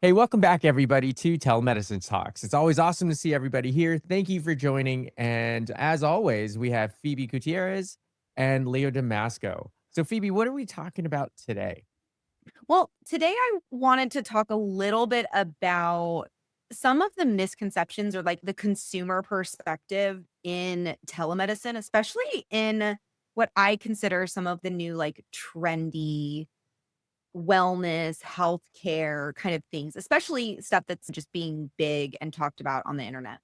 Hey, welcome back, everybody, to Telemedicine Talks. It's always awesome to see everybody here. Thank you for joining. And as always, we have Phoebe Gutierrez and Leo Damasco. So, Phoebe, what are we talking about today? Well, today I wanted to talk a little bit about some of the misconceptions or like the consumer perspective in telemedicine, especially in what I consider some of the new like trendy wellness, healthcare kind of things, especially stuff that's just being big and talked about on the internet.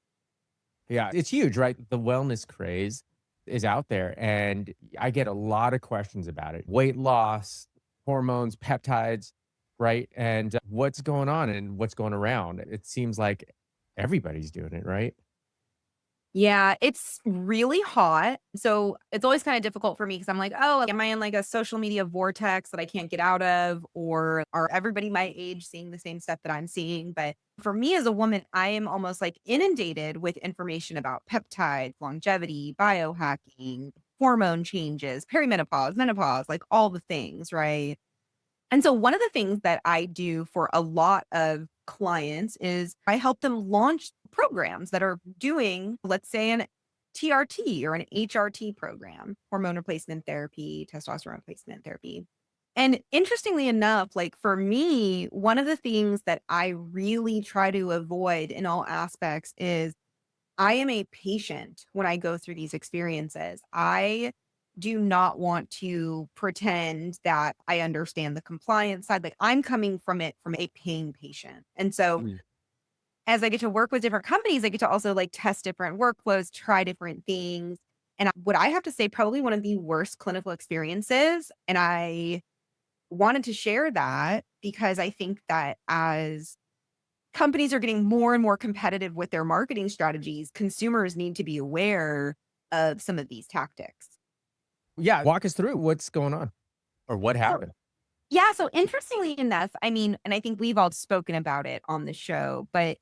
Yeah, it's huge, right? The wellness craze is out there, and I get a lot of questions about it. Weight loss, hormones, peptides, right? And what's going on and what's going around. It seems like everybody's doing it, right? Yeah, it's really hot. So it's always kind of difficult for me because I'm like, oh, am I in like a social media vortex that I can't get out of? Or are everybody my age seeing the same stuff that I'm seeing? But for me as a woman, I am almost like inundated with information about peptides, longevity, biohacking, hormone changes, perimenopause, menopause, like all the things, right? And so one of the things that I do for a lot of clients is I help them launch programs that are doing, let's say, an TRT or an HRT program, hormone replacement therapy, testosterone replacement therapy. And interestingly enough, like for me, one of the things that I really try to avoid in all aspects is I am a patient when I go through these experiences. I do not want to pretend that I understand the compliance side. Like I'm coming from it from a paying patient. And so Mm. as I get to work with different companies, I get to also like test different workflows, try different things. And what I have to say, probably one of the worst clinical experiences. And I wanted to share that because I think that as companies are getting more and more competitive with their marketing strategies, consumers need to be aware of some of these tactics. Yeah, walk us through what's going on or what So, happened. yeah, so interestingly enough, I mean, and I think we've all spoken about it on the show, but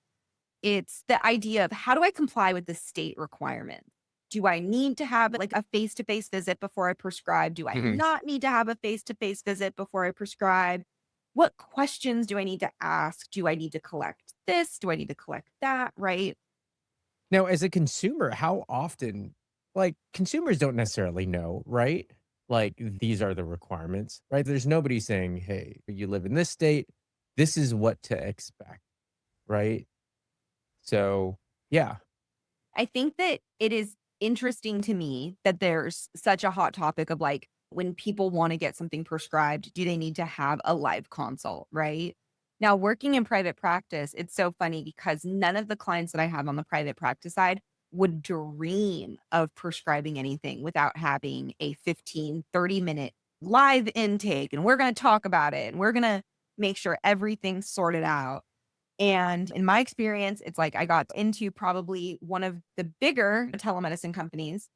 it's the idea of how do I comply with the state requirement? Do I need to have like a face to face visit before I prescribe? Do I Mhm. not need to have a face to face visit before I prescribe? What questions do I need to ask? Do I need to collect this? Do I need to collect that? Right. Now, as a consumer, how often consumers don't necessarily know, right? Like, these are the requirements, right? There's nobody saying, "Hey, you live in this state. This is what to expect," right? So, yeah. I think that it is interesting to me that there's such a hot topic of like when people want to get something prescribed, do they need to have a live consult, right? Now, working in private practice, it's so funny because none of the clients that I have on the private practice side would dream of prescribing anything without having a 15, 30-minute live intake. And we're going to talk about it and we're going to make sure everything's sorted out. And in my experience, it's like I got into probably one of the bigger telemedicine companies.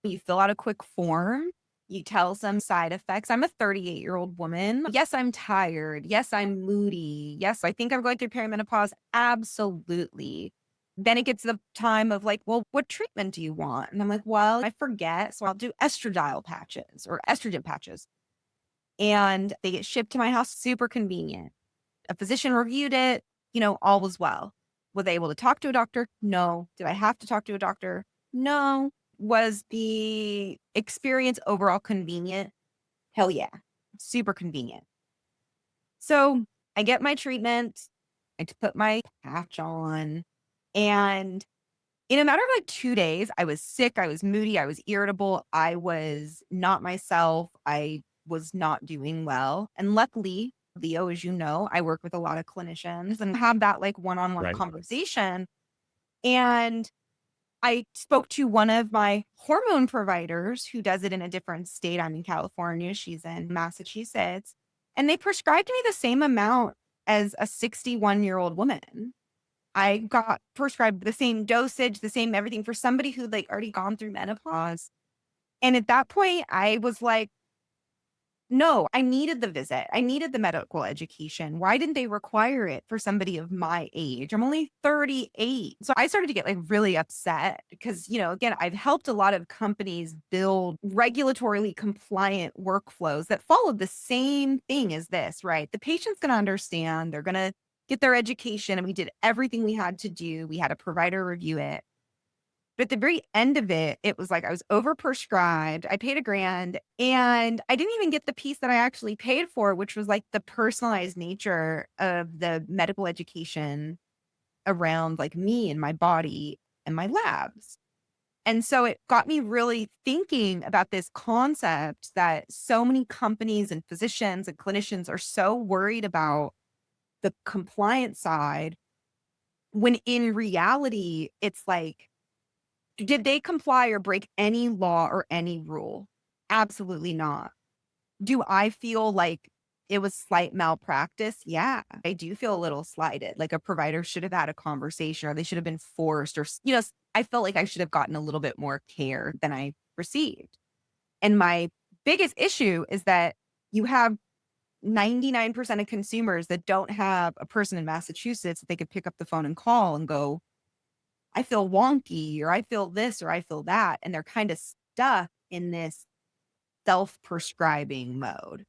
You fill out a quick form, you tell some side effects. I'm a 38-year-old woman. Yes, I'm tired. Yes, I'm moody. Yes, I think I'm going through perimenopause. Absolutely. Then it gets to the time of like, well, what treatment do you want? And I'm like, well, I forget. So I'll do estradiol patches or estrogen patches. And they get shipped to my house. Super convenient. A physician reviewed it, all was well. Was I able to talk to a doctor? No. Did I have to talk to a doctor? No. Was the experience overall convenient? Hell yeah. Super convenient. So I get my treatment. Put my patch on. And in a matter of like 2 days, I was sick. I was moody. I was irritable. I was not myself. I was not doing well. And luckily, Leo, as you know, I work with a lot of clinicians and have that like one on one Right. conversation. And I spoke to one of my hormone providers who does it in a different state. I'm in California. She's in Massachusetts. And they prescribed me the same amount as a 61-year-old woman. I got prescribed the same dosage, the same everything for somebody who'd, like, already gone through menopause, and at that point, I was like, "No, I needed the visit. I needed the medical education. Why didn't they require it for somebody of my age? I'm only 38." So I started to get, like, really upset because, again, I've helped a lot of companies build regulatorily compliant workflows that follow the same thing as this, right? The patient's gonna understand, they're gonna get their education and we did everything we had to do. We had a provider review it. But at the very end of it, it was like I was overprescribed. I paid $1,000 and I didn't even get the piece that I actually paid for, which was like the personalized nature of the medical education around like me and my body and my labs. And so it got me really thinking about this concept that so many companies and physicians and clinicians are so worried about the compliance side when in reality, it's like, did they comply or break any law or any rule? Absolutely not. Do I feel like it was slight malpractice? Yeah, I do feel a little slighted. Like a provider should have had a conversation or they should have been forced or, I felt like I should have gotten a little bit more care than I received. And my biggest issue is that you have 99% of consumers that don't have a person in Massachusetts that they could pick up the phone and call and go, I feel wonky or I feel this or I feel that. And they're kind of stuck in this self-prescribing mode.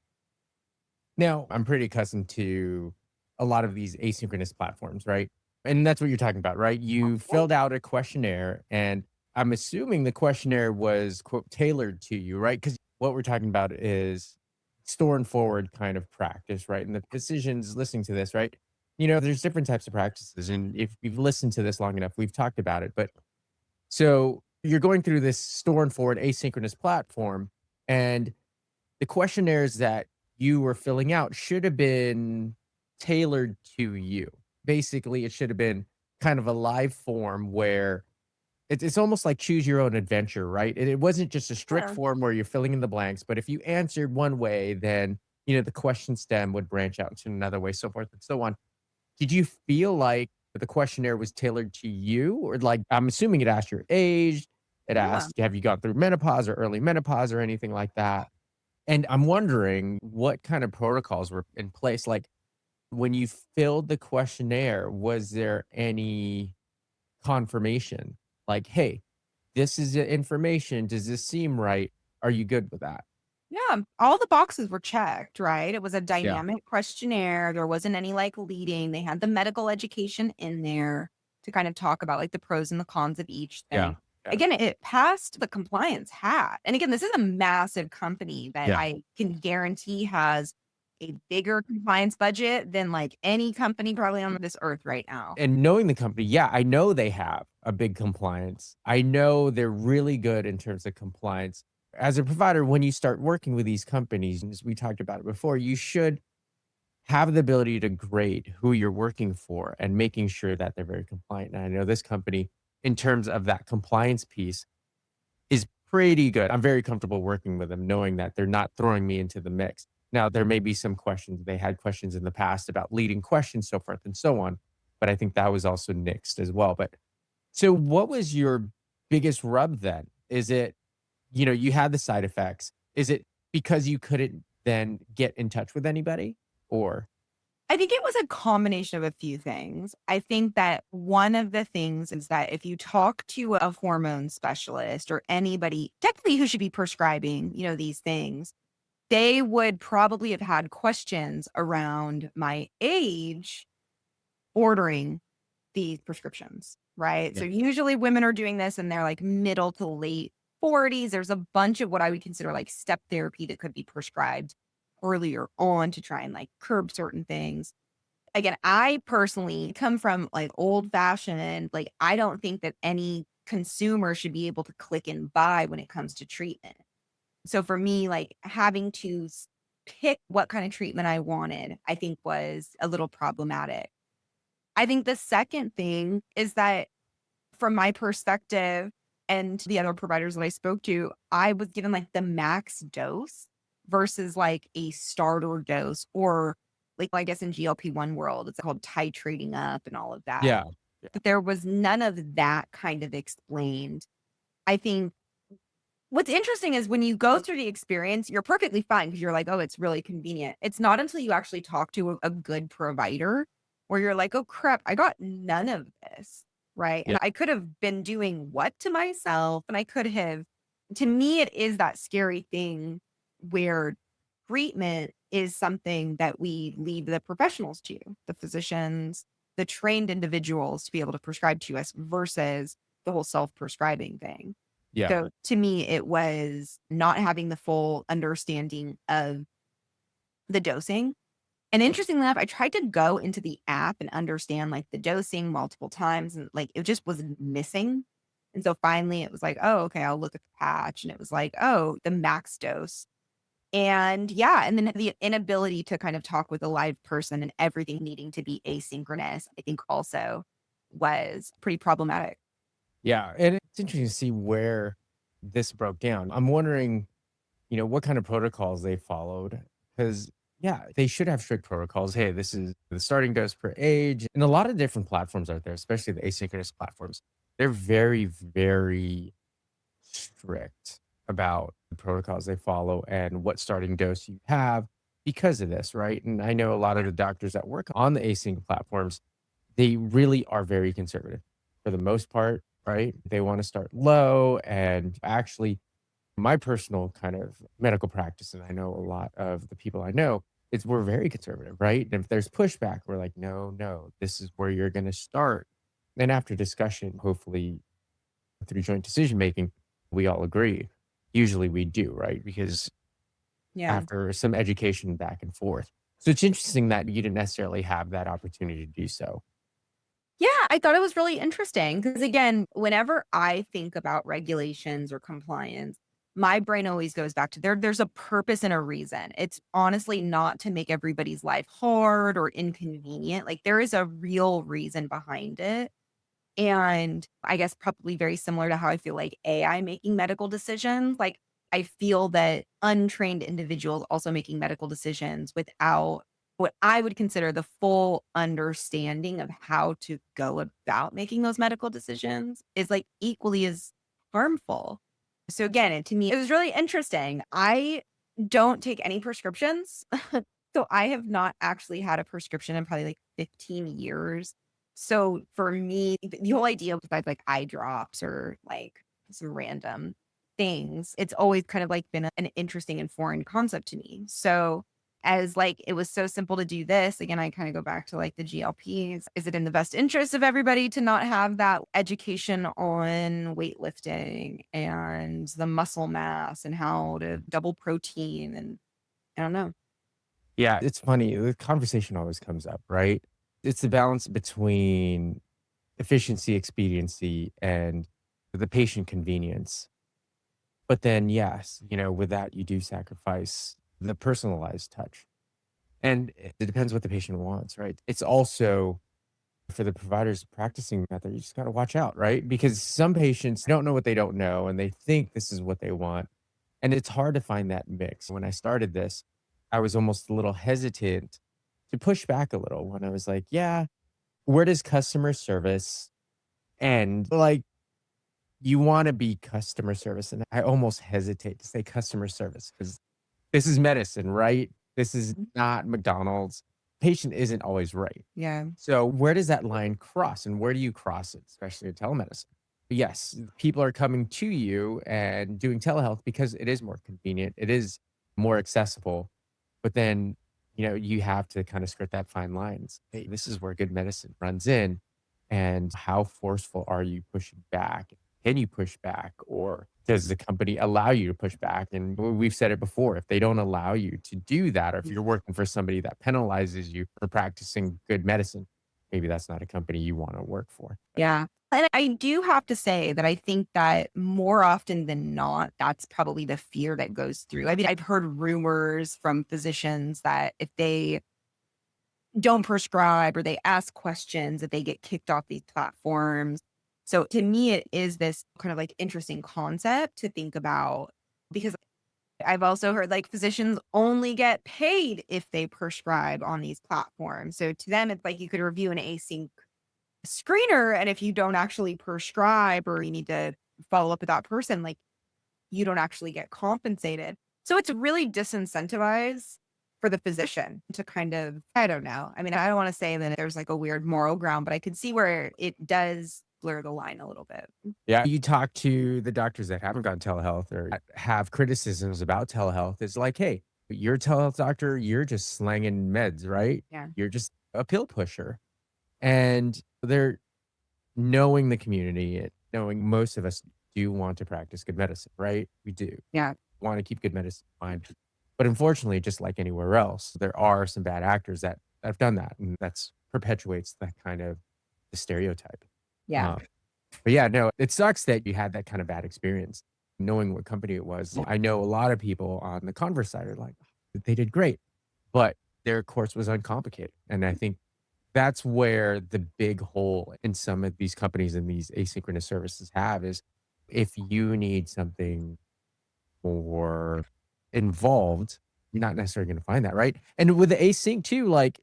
Now, I'm pretty accustomed to a lot of these asynchronous platforms, right? And that's what you're talking about, right? You filled out a questionnaire, and I'm assuming the questionnaire was, quote, tailored to you, right? Because what we're talking about is store and forward kind of practice, right? And the physicians listening to this, right? There's different types of practices. And if you've listened to this long enough, we've talked about it. But so you're going through this store and forward asynchronous platform, and the questionnaires that you were filling out should have been tailored to you. Basically, it should have been kind of a live form where it's almost like choose your own adventure, right? And it wasn't just a strict Yeah. form where you're filling in the blanks, but if you answered one way, then, the question stem would branch out into another way, so forth and so on. Did you feel like the questionnaire was tailored to you? Or like, I'm assuming it asked your age, it Yeah. asked, have you gone through menopause or early menopause or anything like that? And I'm wondering what kind of protocols were in place. Like when you filled the questionnaire, was there any confirmation? Like, hey, this is the information. Does this seem right? Are you good with that? Yeah. All the boxes were checked, right? It was a Yeah. dynamic questionnaire. There wasn't any like leading. They had the medical education in there to kind of talk about like the pros and the cons of each Yeah. thing. Yeah. Again, it passed the compliance hat. And again, this is a massive company that Yeah. I can guarantee has a bigger compliance budget than like any company probably on this earth right now. And knowing the company, yeah, I know they have a big compliance. I know they're really good in terms of compliance. As a provider, when you start working with these companies, and as we talked about it before, you should have the ability to grade who you're working for and making sure that they're very compliant. And I know this company, in terms of that compliance piece, is pretty good. I'm very comfortable working with them, knowing that they're not throwing me into the mix. Now, there may be some questions. They had questions in the past about leading questions, so forth and so on. But I think that was also nixed as well. But so what was your biggest rub then? Is it, you had the side effects. Is it because you couldn't then get in touch with anybody? Or I think it was a combination of a few things. I think that one of the things is that if you talk to a hormone specialist or anybody technically who should be prescribing, these things, they would probably have had questions around my age ordering these prescriptions, right? yeah, So usually women are doing this and they're like middle to late 40s. There's a bunch of what I would consider like step therapy that could be prescribed earlier on to try and like curb certain things. Again, I personally come from like old fashioned, like I don't think that any consumer should be able to click and buy when it comes to treatment. So for me, like having to pick what kind of treatment I wanted, I think was a little problematic. I think the second thing is that from my perspective and the other providers that I spoke to, I was given like the max dose versus like a starter dose or like I guess in GLP-1 world, it's called titrating up and all of that. yeah, yeah, But there was none of that kind of explained. I think what's interesting is when you go through the experience, you're perfectly fine because you're like, "Oh, it's really convenient." It's not until you actually talk to a good provider where you're like, "Oh, crap, I got none of this." Right? yeah. And I could have been doing what to myself? And I could have to me, it is that scary thing where treatment is something that we leave the professionals to, the physicians, the trained individuals to be able to prescribe to us versus the whole self-prescribing thing. Yeah. So to me, it was not having the full understanding of the dosing. And interestingly enough, I tried to go into the app and understand like the dosing multiple times and like it just was missing. And so finally it was like, oh, okay, I'll look at the patch. And it was like, oh, the max dose. And yeah, and then the inability to kind of talk with a live person and everything needing to be asynchronous, I think also was pretty problematic. Yeah, and it's interesting to see where this broke down. I'm wondering, what kind of protocols they followed, because yeah, they should have strict protocols. Hey, this is the starting dose per age, and a lot of different platforms out there, especially the asynchronous platforms. They're very, very strict about the protocols they follow and what starting dose you have because of this, right? And I know a lot of the doctors that work on the async platforms, they really are very conservative for the most part, right? They want to start low. And actually, my personal kind of medical practice, and I know a lot of the people I know, is we're very conservative, right? And if there's pushback, we're like, no, no, this is where you're going to start. And after discussion, hopefully through joint decision making, we all agree. Usually we do, right? Because Yeah. after some education back and forth. So it's interesting that you didn't necessarily have that opportunity to do so. Yeah, I thought it was really interesting because, again, whenever I think about regulations or compliance, my brain always goes back to there's a purpose and a reason. It's honestly not to make everybody's life hard or inconvenient. Like there is a real reason behind it. And I guess probably very similar to how I feel like AI making medical decisions. Like I feel that untrained individuals also making medical decisions without what I would consider the full understanding of how to go about making those medical decisions is like equally as harmful. So again, to me, it was really interesting. I don't take any prescriptions. So I have not actually had a prescription in probably like 15 years. So for me, the whole idea besides like eye drops or like some random things, it's always kind of like been an interesting and foreign concept to me. So as like it was so simple to do this, again, I kind of go back to like the GLPs. Is it in the best interest of everybody to not have that education on weightlifting and the muscle mass and how to double protein? And I don't know. Yeah, it's funny. The conversation always comes up, right? It's the balance between efficiency, expediency, and the patient convenience. But then, yes, with that, you do sacrifice the personalized touch. And it depends what the patient wants, right? It's also for the providers practicing method, you just got to watch out, right? Because some patients don't know what they don't know and they think this is what they want. And it's hard to find that mix. When I started this, I was almost a little hesitant to push back a little when I was like, yeah, where does customer service end? Like, you want to be customer service. And I almost hesitate to say customer service because this is medicine, right? This is not McDonald's. Patient isn't always right. Yeah. So where does that line cross and where do you cross it, especially in telemedicine? Yes, people are coming to you and doing telehealth because it is more convenient. It is more accessible. But then, you have to kind of skirt that fine lines. Hey, this is where good medicine runs in. And how forceful are you pushing back? Can you push back? Or does the company allow you to push back? And we've said it before, if they don't allow you to do that, or if you're working for somebody that penalizes you for practicing good medicine, maybe that's not a company you want to work for. Yeah. And I do have to say that I think that more often than not, that's probably the fear that goes through. I mean, I've heard rumors from physicians that if they don't prescribe or they ask questions, that they get kicked off these platforms. So to me, it is this kind of like interesting concept to think about because I've also heard like physicians only get paid if they prescribe on these platforms. So to them, it's like you could review an async screener. And if you don't actually prescribe or you need to follow up with that person, like you don't actually get compensated. So it's really disincentivized for the physician to kind of, I don't know. I mean, I don't want to say that there's like a weird moral ground, but I could see where it does blur the line a little bit. Yeah. You talk to the doctors that haven't gone telehealth or have criticisms about telehealth. It's like, hey, You're a telehealth doctor, you're just slanging meds, right? Yeah. You're just a pill pusher. And they're knowing the community, and knowing most of us do want to practice good medicine, right? We do Yeah. want to keep good medicine in mind. But unfortunately, just like anywhere else, there are some bad actors that have done that, and that's perpetuates that kind of the stereotype. Yeah. Um, but yeah, no, it sucks that you had that kind of bad experience. Knowing what company it was, I know a lot of people on the Converse side are like, they did great, but their course was uncomplicated. And I think that's where the big hole in some of these companies and these asynchronous services have is if you need something more involved, you're not necessarily going to find that, right? And with the async too, like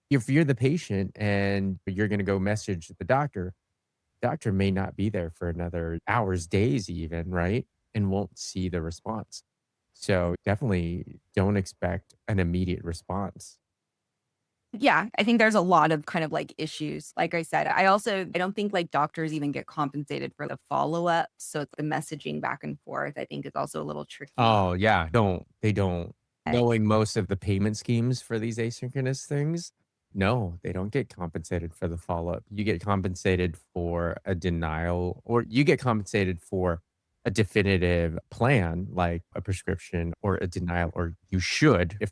if you're the patient and you're going to go message the doctor may not be there for another hours, days even, right? And won't see the response. So definitely don't expect an immediate response. Yeah, I think there's a lot of kind of like issues. Like I said, I don't think like doctors even get compensated for the follow-up. So it's the messaging back and forth, I think is also a little tricky. Oh, yeah. They don't. Eh, Knowing most of the payment schemes for these asynchronous things, no, they don't get compensated for the follow-up. You get compensated for a denial, or you get compensated for a definitive plan, like a prescription or a denial, or you should if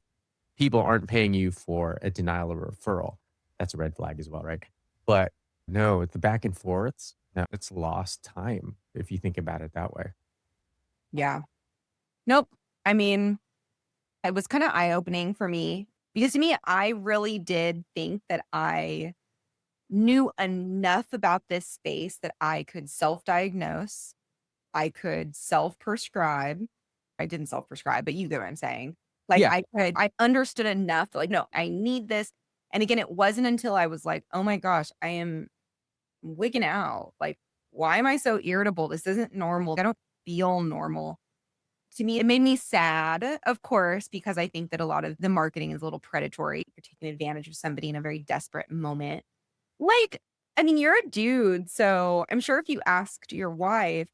people aren't paying you for a denial or referral. That's a red flag as well, right? But no, the back and forths, no, it's lost time if you think about it that way. Yeah. Nope. I mean, it was kind of eye-opening for me because to me, I really did think that I knew enough about this space that I could self-diagnose, I could self-prescribe. I didn't self-prescribe, but you get what I'm saying. Like Yeah. I understood enough that like, no, I need this. And again, it wasn't until I was like, oh my gosh, I am wigging out. Like, why am I so irritable? This isn't normal. I don't feel normal. To me, it made me sad, of course, because I think that a lot of the marketing is a little predatory. You're taking advantage of somebody in a very desperate moment. Like, I mean, you're a dude, so I'm sure if you asked your wife,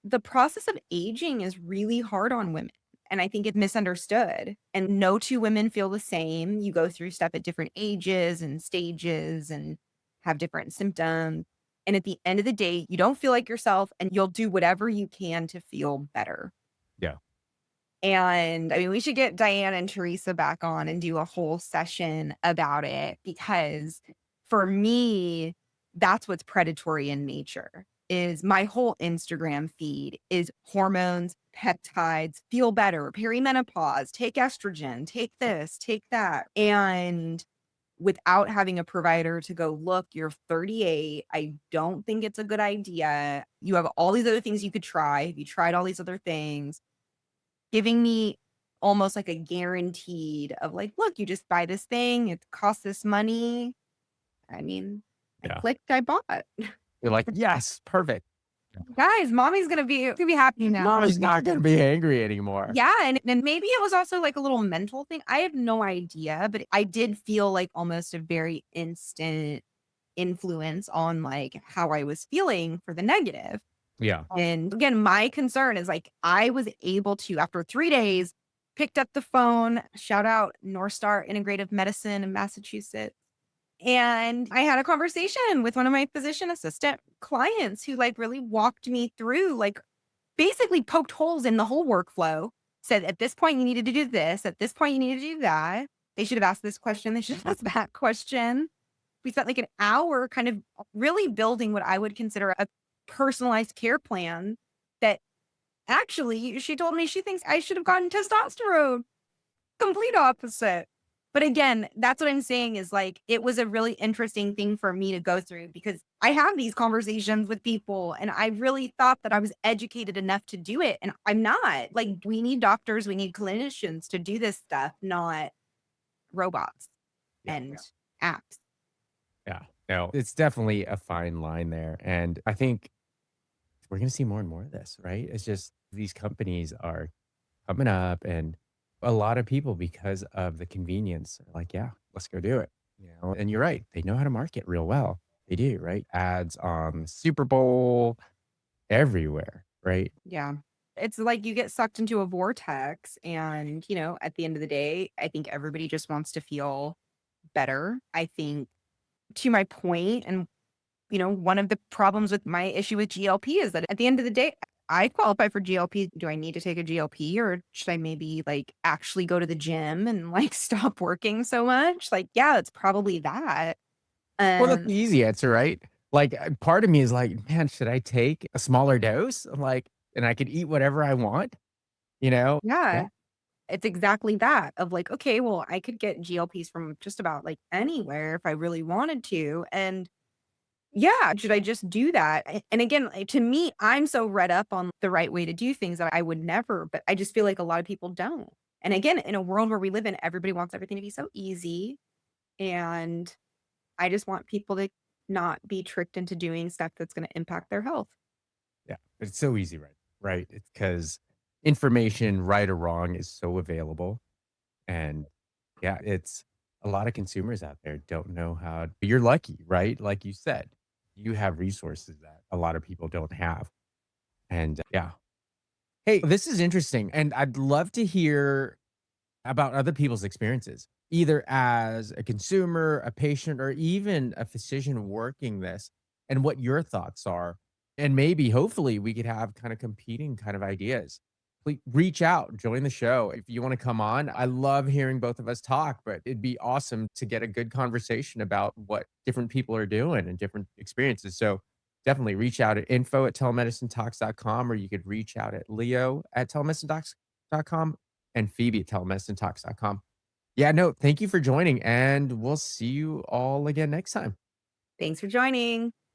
the process of aging is really hard on women. And I think it's misunderstood. And no two women feel the same. You go through stuff at different ages and stages and have different symptoms. And at the end of the day, you don't feel like yourself and you'll do whatever you can to feel better. Yeah. And I mean, we should get Diane and Teresa back on and do a whole session about it because for me, that's what's predatory in nature. Is my whole Instagram feed is hormones, peptides, feel better, perimenopause, take estrogen, take this, take that. And without having a provider to go, look, you're 38. I don't think it's a good idea. You have all these other things you could try. Have you tried all these other things? Giving me almost like a guaranteed of like, "Look, you just buy this thing, it costs this money." I mean, I Yeah. clicked, I bought. You're like, "Yes, perfect." Guys, mommy's gonna be happy now. Mommy's not gonna be angry anymore. Yeah, and maybe it was also like a little mental thing. I have no idea, but I did feel like almost a very instant influence on like how I was feeling for the negative. Yeah. And again, my concern is like I was able to, after 3 days, picked up the phone, shout out North Star Integrative Medicine in Massachusetts. And I had a conversation with one of my physician assistant clients who like really walked me through, like basically poked holes in the whole workflow, said at this point you needed to do this, at this point you need to do that. They should have asked this question, they should have asked that question. We spent like an hour kind of really building what I would consider a personalized care plan that actually she told me she thinks I should have gotten testosterone. Complete opposite. But again, that's what I'm saying is like it was a really interesting thing for me to go through because I have these conversations with people and I really thought that I was educated enough to do it. And I'm not. Like, we need doctors, we need clinicians to do this stuff, not robots Yeah. and apps. Yeah. No, it's definitely a fine line there, and I think we're gonna see more and more of this, right? It's just these companies are coming up, and a lot of people, because of the convenience, are like, "Yeah, let's go do it." And you're right, they know how to market real well. They do, right? Ads on Super Bowl, everywhere, right? Yeah. It's like you get sucked into a vortex and, at the end of the day, I think everybody just wants to feel better. I think to my point, and one of the problems with my issue with GLP is that at the end of the day, I qualify for GLP. Do I need to take a GLP or should I maybe like actually go to the gym and like stop working so much? Like, yeah, it's probably that. Well, that's Um, the easy answer, right? Like, part of me is like, "Man, should I take a smaller dose?" Like, and I could eat whatever I want, you know? Yeah. yeah, it's exactly that of like, okay, well, I could get GLPs from just about like anywhere if I really wanted to. And yeah, should I just do that? And again, like, to me, I'm so read up on the right way to do things that I would never, but I just feel like a lot of people don't. And again, in a world where we live in, everybody wants everything to be so easy. And I just want people to not be tricked into doing stuff that's going to impact their health. Yeah, it's so easy, right? It's because information, right or wrong, is so available, and yeah, it's a lot of consumers out there don't know how you're lucky, right? Like you said, you have resources that a lot of people don't have, and yeah. Hey, this is interesting, and I'd love to hear about other people's experiences, either as a consumer, a patient, or even a physician working this, and what your thoughts are. And maybe, hopefully, we could have kind of competing kind of ideas. Please reach out, join the show if you want to come on. I love hearing both of us talk, but it'd be awesome to get a good conversation about what different people are doing and different experiences. So definitely reach out at info@telemedicinetalks.com, or you could reach out at leo@telemedicinetalks.com and Phoebe at telemedicinetalks.com. Yeah, no, thank you for joining, and we'll see you all again next time. Thanks for joining.